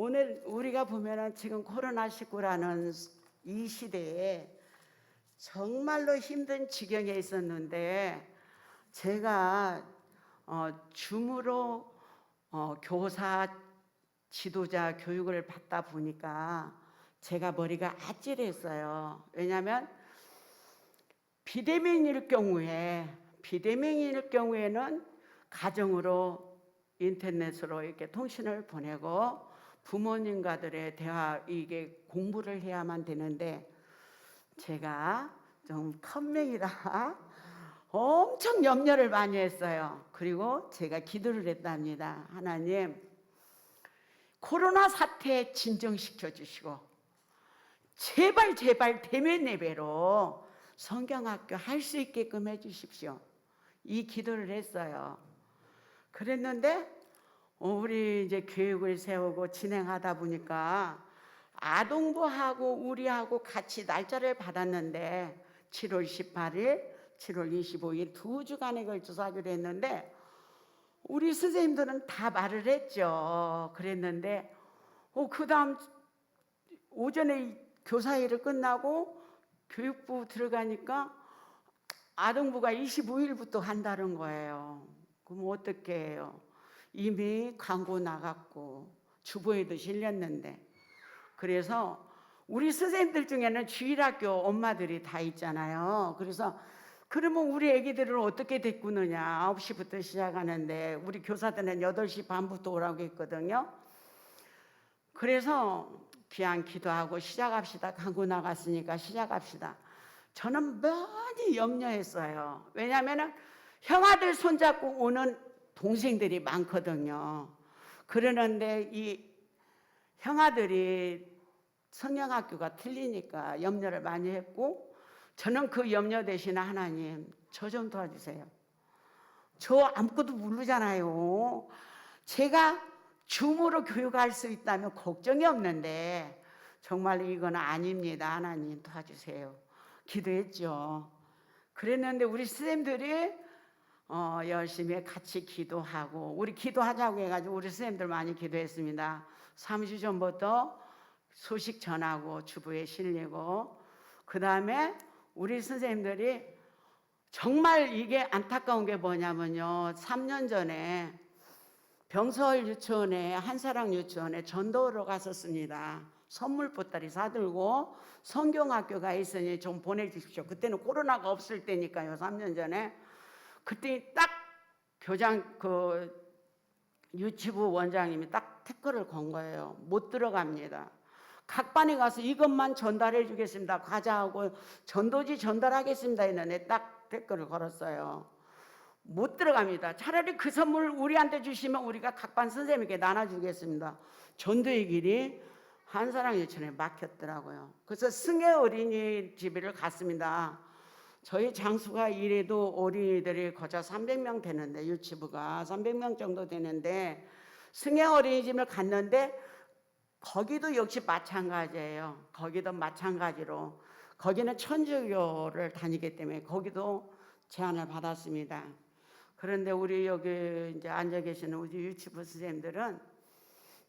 오늘 우리가 보면은 지금 코로나19라는 이 시대에 정말로 힘든 지경에 있었는데 제가 줌으로 교사 지도자 교육을 받다 보니까 제가 머리가 아찔했어요. 왜냐하면 비대면일 경우에는 가정으로 인터넷으로 이렇게 통신을 보내고 부모님과들의 대화, 이게 공부를 해야만 되는데 제가 좀 컴맹이라 엄청 염려를 많이 했어요. 그리고 제가 기도를 했답니다. 하나님, 코로나 사태 진정시켜 주시고 제발 대면 예배로 성경학교 할 수 있게끔 해주십시오. 이 기도를 했어요. 그랬는데 우리 이제 교육을 세우고 진행하다 보니까 아동부하고 우리하고 같이 날짜를 받았는데 7월 18일, 7월 25일 2주간에 걸쳐서 하기로 했는데 우리 선생님들은 다 말을 했죠. 그랬는데 그 다음 오전에 교사일을 끝나고 교육부 들어가니까 아동부가 25일부터 한다는 거예요. 그럼 어떻게 해요? 이미 광고 나갔고 주보에도 실렸는데. 그래서 우리 선생님들 중에는 주일학교 엄마들이 다 있잖아요. 그래서 그러면 우리 애기들은 어떻게 데꾸느냐. 9시부터 시작하는데 우리 교사들은 8시 반부터 오라고 했거든요. 그래서 귀한 기도하고 시작합시다. 광고 나갔으니까 시작합시다. 저는 많이 염려했어요. 왜냐하면 형아들 손잡고 오는 동생들이 많거든요. 그러는데 이 형아들이 성경학교가 틀리니까 염려를 많이 했고 저는 그 염려 대신에 하나님 저 좀 도와주세요. 저 아무것도 모르잖아요. 제가 줌으로 교육할 수 있다면 걱정이 없는데 정말 이건 아닙니다. 하나님 도와주세요. 기도했죠. 그랬는데 우리 선생님들이 열심히 같이 기도하고 우리 기도하자고 해가지고 우리 선생님들 많이 기도했습니다. 3주 전부터 소식 전하고 주부에 실리고 그 다음에 우리 선생님들이 정말 이게 안타까운 게 뭐냐면요. 3년 전에 병서울 유치원에 한사랑 유치원에 전도로 갔었습니다. 선물 보따리 사들고 성경학교가 있으니 좀 보내주십시오. 그때는 코로나가 없을 때니까요. 3년 전에 그때 딱 교장 유치부 원장님이 딱 태클을 건 거예요. 못 들어갑니다. 각 반에 가서 이것만 전달해 주겠습니다. 과자하고 전도지 전달하겠습니다 했는데 딱 태클을 걸었어요. 못 들어갑니다. 차라리 그 선물 우리한테 주시면 우리가 각 반 선생님에게 나눠주겠습니다. 전도의 길이 한사랑 유치원에 막혔더라고요. 그래서 승혜 어린이집을 갔습니다. 저희 장수가 이래도 어린이들이 거저 300명 되는데 유치부가 300명 정도 되는데 승혜 어린이집을 갔는데 거기도 역시 마찬가지예요. 거기도 마찬가지로 거기는 천주교를 다니기 때문에 거기도 제안을 받았습니다. 그런데 우리 여기 이제 앉아 계시는 우리 유치부 선생님들은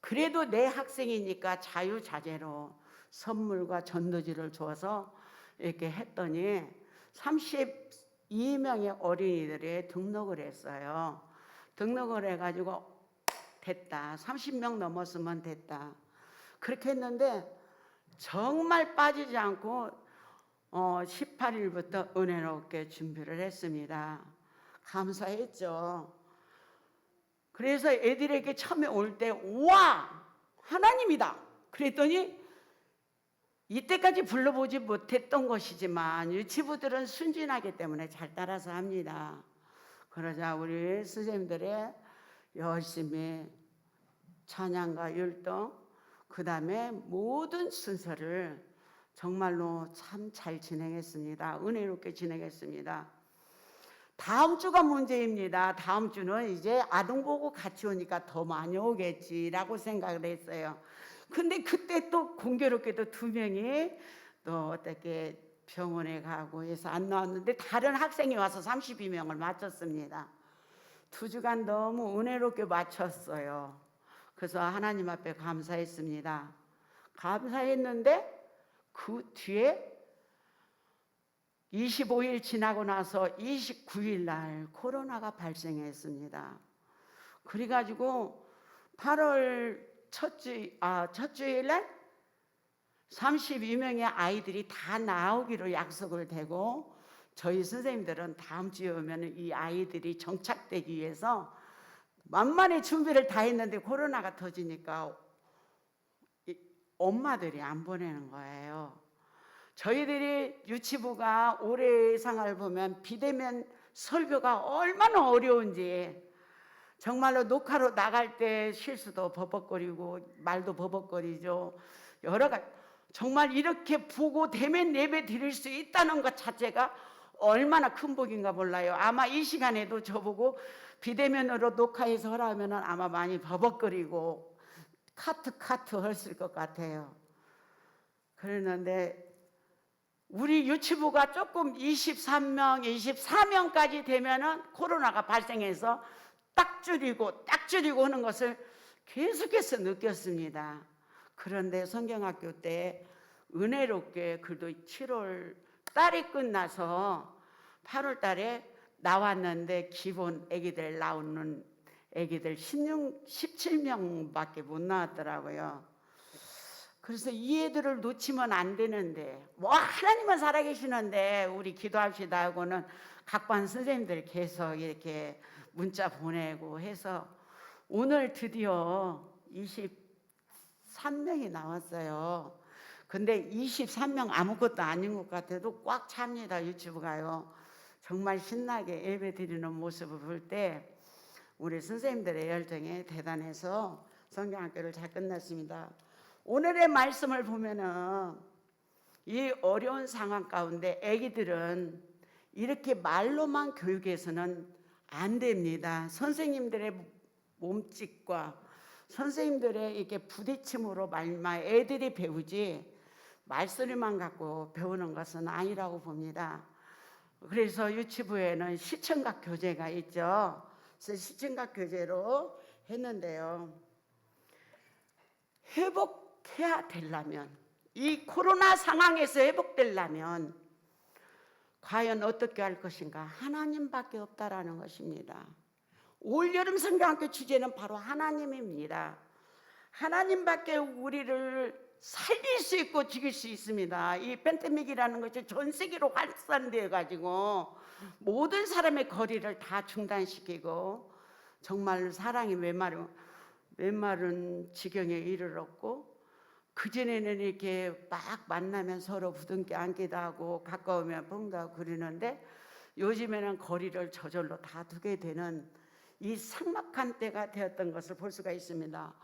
그래도 내 학생이니까 자유자재로 선물과 전도지를 줘서 이렇게 했더니 32명의 어린이들이 등록을 했어요. 등록을 해가지고 됐다. 30명 넘었으면 됐다. 그렇게 했는데 정말 빠지지 않고 18일부터 은혜롭게 준비를 했습니다. 감사했죠. 그래서 애들에게 처음에 올 때 우와 하나님이다 그랬더니 이때까지 불러보지 못했던 것이지만 유치부들은 순진하기 때문에 잘 따라서 합니다. 그러자 우리 선생님들의 열심히 찬양과 율동 그 다음에 모든 순서를 정말로 참 잘 진행했습니다. 은혜롭게 진행했습니다. 다음 주가 문제입니다. 다음 주는 이제 아동보고 같이 오니까 더 많이 오겠지라고 생각을 했어요. 근데 그때 또 공교롭게도 2명이 또 어떻게 병원에 가고 해서 안 나왔는데 다른 학생이 와서 32명을 맞췄습니다. 2주간 너무 은혜롭게 맞췄어요. 그래서 하나님 앞에 감사했습니다. 감사했는데 그 뒤에 25일 지나고 나서 29일 날 코로나가 발생했습니다. 그래가지고 8월 첫 주일 날 32명의 아이들이 다 나오기로 약속을 되고, 저희 선생님들은 다음 주에 오면 이 아이들이 정착되기 위해서 만만히 준비를 다 했는데 코로나가 터지니까 엄마들이 안 보내는 거예요. 저희들이 유치부가 올해 상을 보면 비대면 설교가 얼마나 어려운지, 정말로 녹화로 나갈 때 실수도 버벅거리고 말도 버벅거리죠. 여러 가지 정말 이렇게 보고 대면 예배 드릴 수 있다는 것 자체가 얼마나 큰 복인가 몰라요. 아마 이 시간에도 저보고 비대면으로 녹화해서 하라면 아마 많이 버벅거리고 카트 했을 것 같아요. 그랬는데 우리 유치부가 조금 23명, 24명까지 되면은 코로나가 발생해서 딱 줄이고 하는 것을 계속해서 느꼈습니다. 그런데 성경학교 때 은혜롭게 그래도 7월 달이 끝나서 8월 달에 나왔는데 기본 애기들 나오는 애기들 17명밖에 못 나왔더라고요. 그래서 이 애들을 놓치면 안 되는데, 뭐 하나님은 살아계시는데 우리 기도합시다 하고는 각반 선생님들 계속 이렇게 문자 보내고 해서 오늘 드디어 23명이 나왔어요. 근데 23명 아무것도 아닌 것 같아도 꽉 찹니다. 유치부가요. 정말 신나게 예배 드리는 모습을 볼 때 우리 선생님들의 열정이 대단해서 성경학교를 잘 끝났습니다. 오늘의 말씀을 보면은 이 어려운 상황 가운데 아기들은 이렇게 말로만 교육해서는 안 됩니다. 선생님들의 몸짓과 선생님들의 이렇게 부딪힘으로 말마 애들이 배우지 말소리만 갖고 배우는 것은 아니라고 봅니다. 그래서 유치부에는 시청각 교재가 있죠. 그래서 시청각 교재로 했는데요. 회복해야 되려면, 이 코로나 상황에서 회복되려면 과연 어떻게 할 것인가? 하나님밖에 없다라는 것입니다. 올여름 성경학교 주제는 바로 하나님입니다. 하나님밖에 우리를 살릴 수 있고 죽일 수 있습니다. 이 팬데믹이라는 것이 전 세계로 확산되어 가지고 모든 사람의 거리를 다 중단시키고 정말 사랑이 메마른 지경에 이르렀고, 그전에는 이렇게 막 만나면 서로 부둥켜 안기도 하고 가까우면 뽕도 하고 그러는데 요즘에는 거리를 저절로 다 두게 되는 이 삭막한 때가 되었던 것을 볼 수가 있습니다.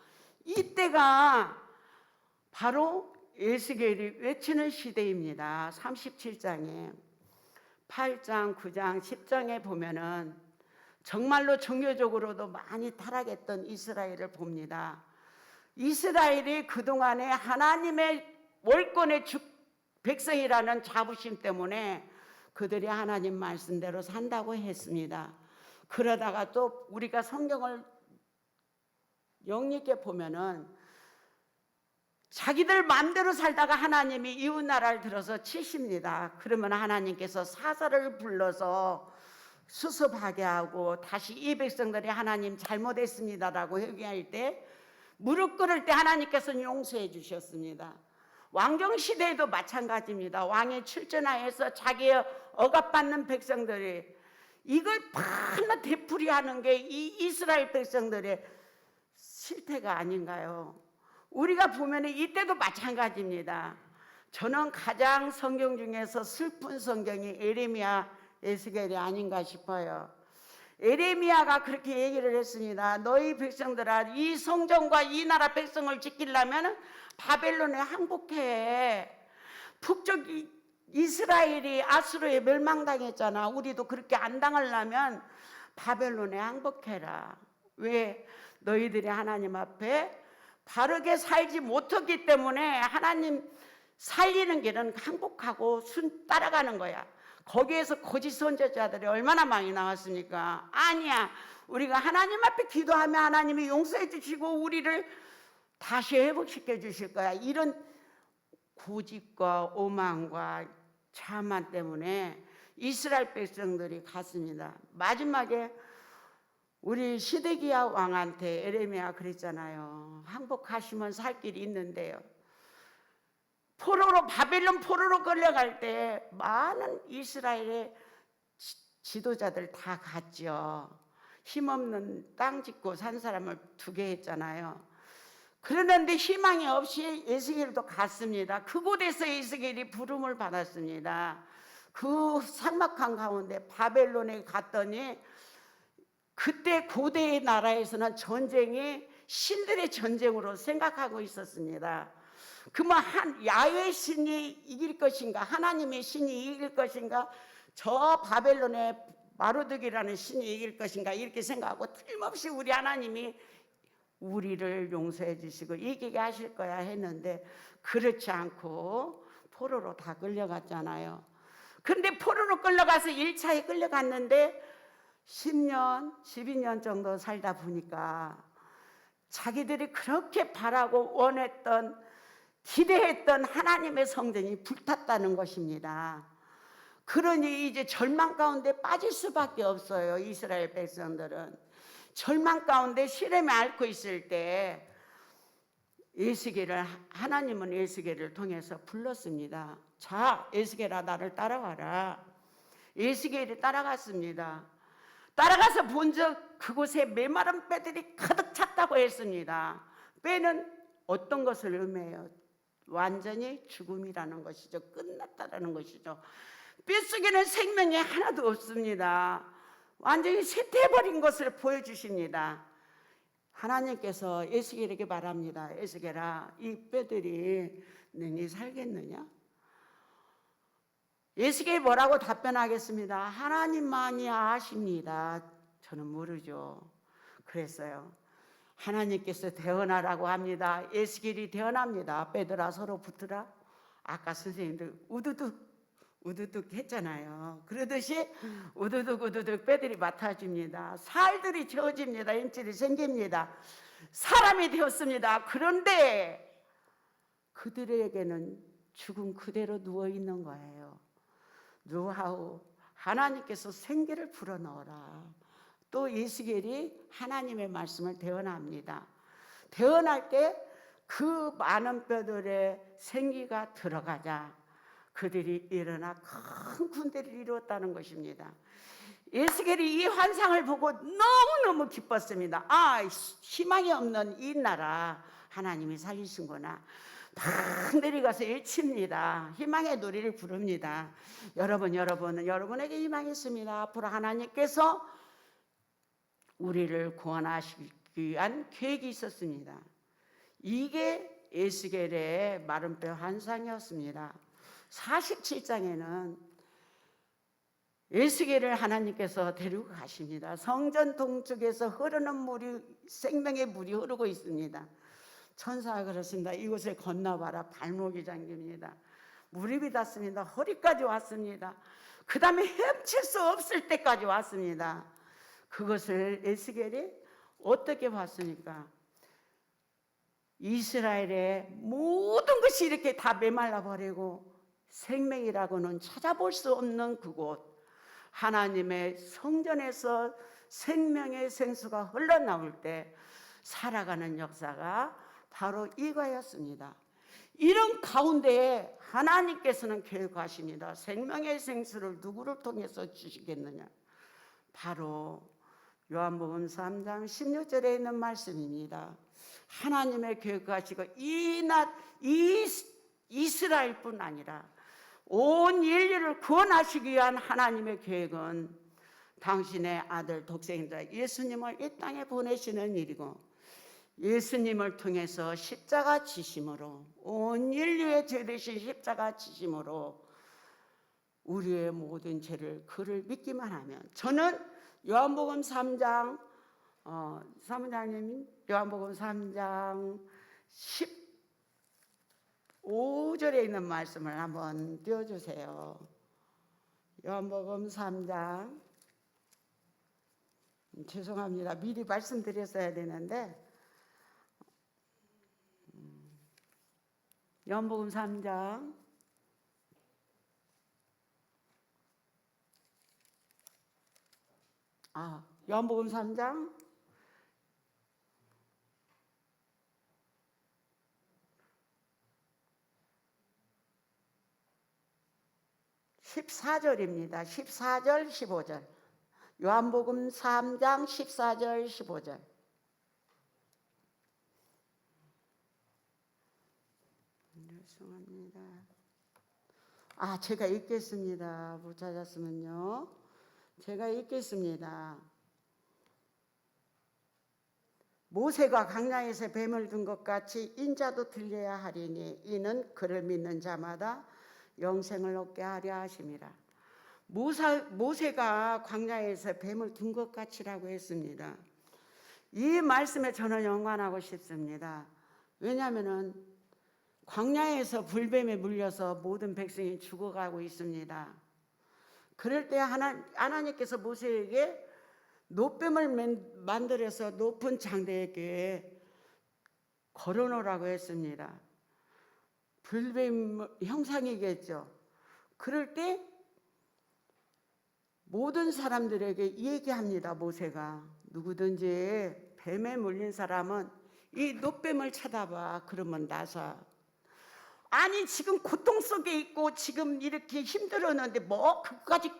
이 때가 바로 에스겔이 외치는 시대입니다. 37장에 8장, 9장, 10장에 보면은 정말로 종교적으로도 많이 타락했던 이스라엘을 봅니다. 이스라엘이 그동안에 하나님의 월권의 백성이라는 자부심 때문에 그들이 하나님 말씀대로 산다고 했습니다. 그러다가 또 우리가 성경을 영리하게 보면은 자기들 마음대로 살다가 하나님이 이웃 나라를 들어서 치십니다. 그러면 하나님께서 사사를 불러서 수습하게 하고 다시 이 백성들이 하나님 잘못했습니다라고 회개할 때 무릎 꿇을 때 하나님께서는 용서해 주셨습니다. 왕정시대에도 마찬가지입니다. 왕이 출전하여서 자기의 억압받는 백성들이 이걸 파나 되풀이하는 게 이 이스라엘 백성들의 실태가 아닌가요? 우리가 보면 이때도 마찬가지입니다. 저는 가장 성경 중에서 슬픈 성경이 에레미야, 에스겔이 아닌가 싶어요. 에레미야가 그렇게 얘기를 했습니다. 너희 백성들아, 이 성전과 이 나라 백성을 지키려면 바벨론에 항복해. 북쪽 이스라엘이 아수르에 멸망당했잖아. 우리도 그렇게 안 당하려면 바벨론에 항복해라. 왜? 너희들이 하나님 앞에 바르게 살지 못했기 때문에 하나님 살리는 길은 항복하고 따라가는 거야. 거기에서 거짓 선지자들이 얼마나 많이 나왔습니까? 아니야, 우리가 하나님 앞에 기도하면 하나님이 용서해 주시고 우리를 다시 회복시켜 주실 거야. 이런 고집과 오만과 자만 때문에 이스라엘 백성들이 갔습니다. 마지막에 우리 시드기야 왕한테 에레미야 그랬잖아요. 항복하시면 살 길이 있는데요. 포로로, 바벨론 포로로 끌려갈 때 많은 이스라엘의 지도자들 다 갔죠. 힘없는 땅 짓고 산 사람을 두게 했잖아요. 그러는데 희망이 없이 에스겔도 갔습니다. 그곳에서 에스겔이 부름을 받았습니다. 그 삭막한 가운데 바벨론에 갔더니 그때 고대의 나라에서는 전쟁이 신들의 전쟁으로 생각하고 있었습니다. 그러면 야훼 신이 이길 것인가, 하나님의 신이 이길 것인가, 저 바벨론의 마르둑이라는 신이 이길 것인가 이렇게 생각하고 틀림없이 우리 하나님이 우리를 용서해 주시고 이기게 하실 거야 했는데 그렇지 않고 포로로 다 끌려갔잖아요. 근데 포로로 끌려가서 1차에 끌려갔는데 10년, 12년 정도 살다 보니까 자기들이 그렇게 바라고 원했던, 기대했던 하나님의 성전이 불탔다는 것입니다. 그러니 이제 절망 가운데 빠질 수밖에 없어요. 이스라엘 백성들은 절망 가운데 시름에 앓고 있을 때 하나님은 에스겔을 통해서 불렀습니다. 자, 에스겔아, 나를 따라와라. 에스겔이 따라갔습니다. 따라가서 본적 그곳에 메마른 뼈들이 가득 찼다고 했습니다. 뼈는 어떤 것을 의미해요? 완전히 죽음이라는 것이죠. 끝났다라는 것이죠. 뼛속에는 생명이 하나도 없습니다. 완전히 쇠퇴해버린 것을 보여주십니다. 하나님께서 에스겔에게 말합니다. 에스겔아, 이 뼈들이 너희 살겠느냐? 에스겔이 뭐라고 답변하겠습니다. 하나님만이 아십니다. 저는 모르죠. 그랬어요. 하나님께서 대언하라고 합니다. 에스겔이 대언합니다. 뼈들아 서로 붙으라. 아까 선생님들 우두둑 했잖아요. 그러듯이 우두둑 뼈들이 맡아집니다. 살들이 채워집니다. 인질이 생깁니다. 사람이 되었습니다. 그런데 그들에게는 죽음 그대로 누워있는 거예요. 노하우, 하나님께서 생기를 불어넣어라. 또 에스겔이 하나님의 말씀을 대언합니다. 대언할 때 그 많은 뼈들의 생기가 들어가자 그들이 일어나 큰 군대를 이루었다는 것입니다. 에스겔이 이 환상을 보고 너무너무 기뻤습니다. 아, 희망이 없는 이 나라 하나님이 살리신구나. 막 내려가서 외칩니다. 희망의 노래를 부릅니다. 여러분에게 희망이 있습니다. 앞으로 하나님께서 우리를 구원하시기 위한 계획이 있었습니다. 이게 에스겔의 마른 뼈 환상이었습니다. 47장에는 에스겔을 하나님께서 데리고 가십니다. 성전 동쪽에서 흐르는 물이, 생명의 물이 흐르고 있습니다. 천사가 그렇습니다. 이곳을 건너봐라. 발목이 잠깁니다. 무릎이 닿습니다. 허리까지 왔습니다. 그 다음에 헤엄칠 수 없을 때까지 왔습니다. 그것을 에스겔이 어떻게 봤습니까? 이스라엘의 모든 것이 이렇게 다 메말라 버리고 생명이라고는 찾아볼 수 없는 그곳, 하나님의 성전에서 생명의 생수가 흘러나올 때 살아가는 역사가 바로 이거였습니다. 이런 가운데에 하나님께서는 계획하십니다. 생명의 생수를 누구를 통해서 주시겠느냐? 바로 요한복음 3장 16절에 있는 말씀입니다. 하나님의 계획하시고 이스라엘뿐 아니라 온 인류를 구원하시기 위한 하나님의 계획은 당신의 아들 독생자 예수님을 이 땅에 보내시는 일이고, 예수님을 통해서 십자가 지심으로, 온 인류의 죄 대신 십자가 지심으로 우리의 모든 죄를 그를 믿기만 하면, 저는 요한복음 3장 사무장님 요한복음 3장 15절에 있는 말씀을 한번 띄워주세요. 요한복음 3장. 죄송합니다. 미리 말씀드렸어야 되는데 요한복음 3장 요한복음 3장 14절입니다. 14절 15절. 요한복음 3장 14절 15절. 죄송합니다. 제가 읽겠습니다. 못 찾았으면요. 제가 읽겠습니다. 모세가 광야에서 뱀을 든 것 같이 인자도 들려야 하리니 이는 그를 믿는 자마다 영생을 얻게 하려 하심이라. 모세가 광야에서 뱀을 든 것 같이라고 했습니다. 이 말씀에 저는 연관하고 싶습니다. 왜냐하면 광야에서 불뱀에 물려서 모든 백성이 죽어가고 있습니다. 그럴 때 하나님께서 모세에게 노뱀을 만들어서 높은 장대에게 걸어놓으라고 했습니다. 불뱀 형상이겠죠. 그럴 때 모든 사람들에게 얘기합니다. 모세가 누구든지 뱀에 물린 사람은 이 노뱀을 쳐다봐. 그러면 나서. 아니 지금 고통 속에 있고 지금 이렇게 힘들었는데 뭐 그까짓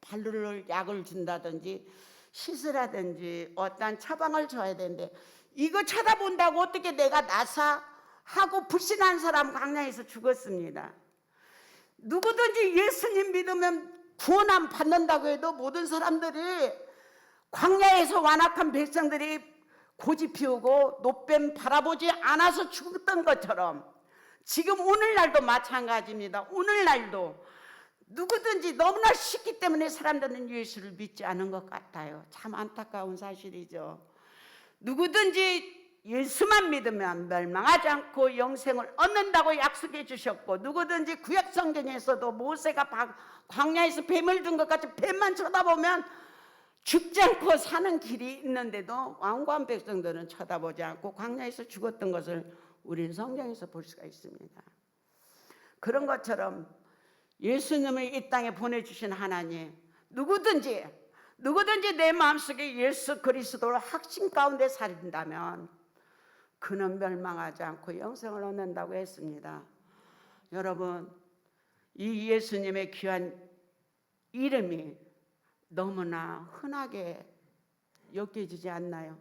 발로 약을 준다든지 씻으라든지 어떤 처방을 줘야 되는데 이거 쳐다본다고 어떻게 내가 나사 하고 불신한 사람 광야에서 죽었습니다. 누구든지 예수님 믿으면 구원함 받는다고 해도 모든 사람들이 광야에서 완악한 백성들이 고집 피우고 노뱀 바라보지 않아서 죽었던 것처럼 지금 오늘날도 마찬가지입니다. 오늘날도 누구든지 너무나 쉽기 때문에 사람들은 예수를 믿지 않은 것 같아요. 참 안타까운 사실이죠. 누구든지 예수만 믿으면 멸망하지 않고 영생을 얻는다고 약속해 주셨고, 누구든지 구약 성경에서도 모세가 광야에서 뱀을 든 것 같이 뱀만 쳐다보면 죽지 않고 사는 길이 있는데도 완고한 백성들은 쳐다보지 않고 광야에서 죽었던 것을 우리는 성경에서 볼 수가 있습니다. 그런 것처럼 예수님을 이 땅에 보내주신 하나님, 누구든지 내 마음속에 예수 그리스도를 확신 가운데 살린다면 그는 멸망하지 않고 영생을 얻는다고 했습니다. 여러분, 이 예수님의 귀한 이름이 너무나 흔하게 여겨지지 않나요?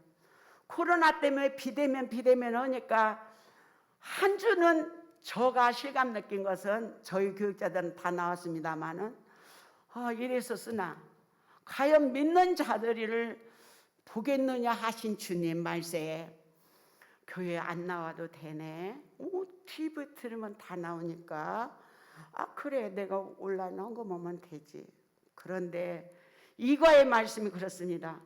코로나 때문에 비대면 하니까 한 주는 저가 실감 느낀 것은 저희 교육자들은 다 나왔습니다마는 이래서 쓰나 과연 믿는 자들을 보겠느냐 하신 주님 말세에 교회 안 나와도 되네. TV 틀으면 다 나오니까 그래 내가 온라인 한 거 보면 되지. 그런데 이과의 말씀이 그렇습니다.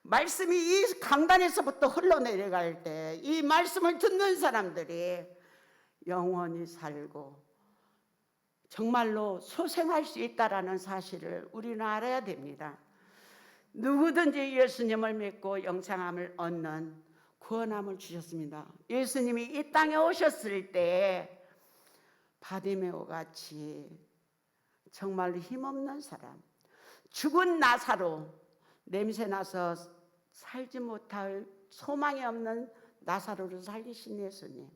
말씀이 이 강단에서부터 흘러내려갈 때 이 말씀을 듣는 사람들이 영원히 살고 정말로 소생할 수 있다라는 사실을 우리는 알아야 됩니다. 누구든지 예수님을 믿고 영생함을 얻는 구원함을 주셨습니다. 예수님이 이 땅에 오셨을 때 바디메오 같이 정말로 힘없는 사람, 죽은 나사로, 냄새나서 살지 못할 소망이 없는 나사로를 살리신 예수님,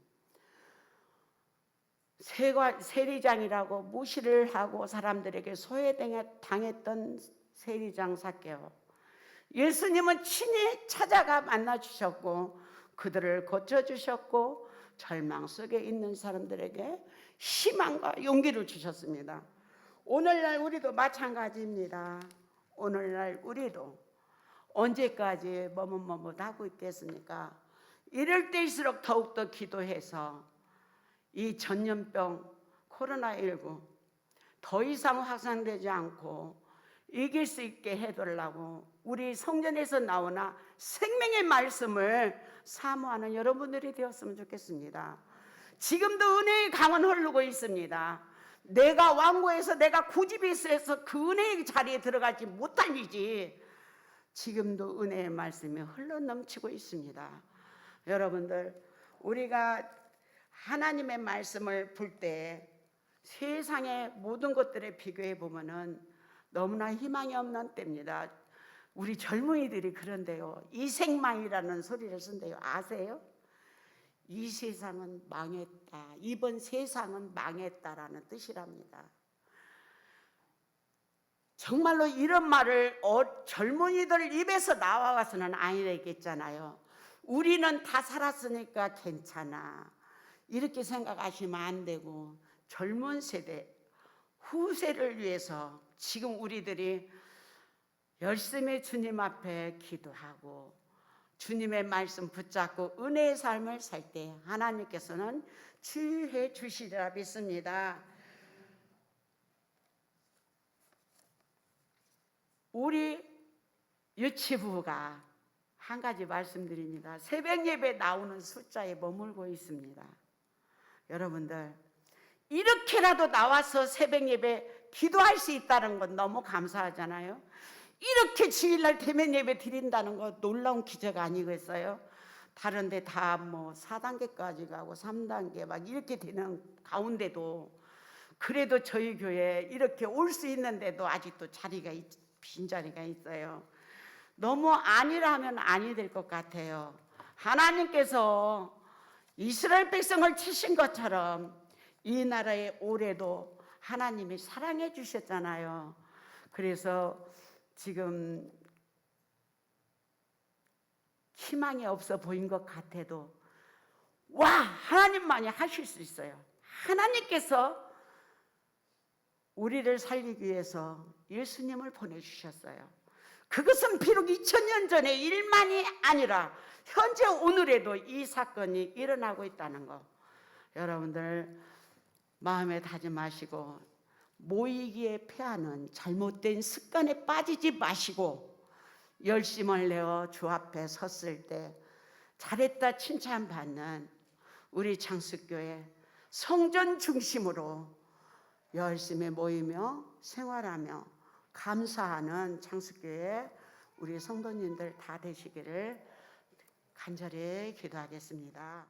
세리장이라고 무시를 하고 사람들에게 소외당했던 세리장 삭개오, 예수님은 친히 찾아가 만나주셨고 그들을 고쳐주셨고 절망 속에 있는 사람들에게 희망과 용기를 주셨습니다. 오늘날 우리도 마찬가지입니다. 오늘날 우리도 언제까지 머뭇머뭇하고 있겠습니까? 이럴 때일수록 더욱더 기도해서 이 전염병 코로나19 더 이상 확산되지 않고 이길 수 있게 해달라고 우리 성전에서 나오나 생명의 말씀을 사모하는 여러분들이 되었으면 좋겠습니다. 지금도 은혜의 강은 흐르고 있습니다. 내가 완고해서 내가 고집이 있어서 그 은혜의 자리에 들어가지 못할 일이지 지금도 은혜의 말씀이 흘러 넘치고 있습니다. 여러분들, 우리가 하나님의 말씀을 볼 때 세상의 모든 것들에 비교해 보면은 너무나 희망이 없는 때입니다. 우리 젊은이들이 그런데요, 이생망이라는 소리를 쓴대요. 아세요? 이 세상은 망했다, 이번 세상은 망했다라는 뜻이랍니다. 정말로 이런 말을 젊은이들 입에서 나와서는 안 되겠잖아요. 우리는 다 살았으니까 괜찮아, 이렇게 생각하시면 안 되고, 젊은 세대, 후세를 위해서 지금 우리들이 열심히 주님 앞에 기도하고 주님의 말씀 붙잡고 은혜의 삶을 살 때 하나님께서는 치유해 주시리라 믿습니다. 우리 유치부가 한 가지 말씀드립니다. 새벽 예배 나오는 숫자에 머물고 있습니다. 여러분들, 이렇게라도 나와서 새벽 예배 기도할 수 있다는 건 너무 감사하잖아요. 이렇게 주일날 대면 예배 드린다는 거 놀라운 기적 아니겠어요? 다른 데 다 뭐 4단계까지 가고 3단계 막 이렇게 되는 가운데도 그래도 저희 교회에 이렇게 올 수 있는데도 아직도 빈자리가 있어요. 너무 아니라 하면 아니 될 것 같아요. 하나님께서 이스라엘 백성을 치신 것처럼 이 나라에 올해도 하나님이 사랑해 주셨잖아요. 그래서 지금 희망이 없어 보인 것 같아도 하나님만이 하실 수 있어요. 하나님께서 우리를 살리기 위해서 예수님을 보내주셨어요. 그것은 비록 2000년 전의 일만이 아니라 현재 오늘에도 이 사건이 일어나고 있다는 거, 여러분들 마음에 다짐하시고 모이기에 패하는 잘못된 습관에 빠지지 마시고 열심을 내어 주 앞에 섰을 때 잘했다 칭찬받는 우리 창숙교회 성전 중심으로 열심히 모이며 생활하며 감사하는 창숙교회 우리 성도님들 다 되시기를 간절히 기도하겠습니다.